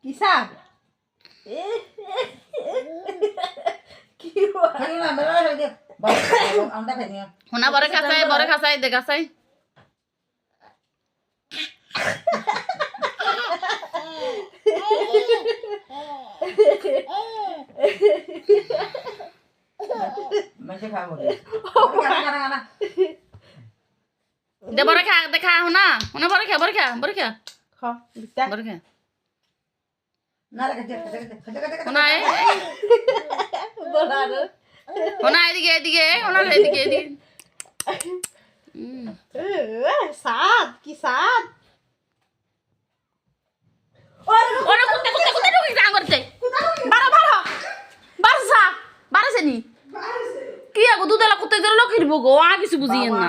কি স্বাদ কি হোনা বড় খাসাই দে খাসাই দে বড় খা দেখা হোনা হোনা বড় খা হোনা হোনা এদিকে স্বাদ কি স্বাদ ওরে কুত্তে ঢুকি যা করতে বারো সা বারো সেনি কি আগো দুধেলা কুত্তে জন্য লোক হিরবো গো কিছু বুঝিয়েন না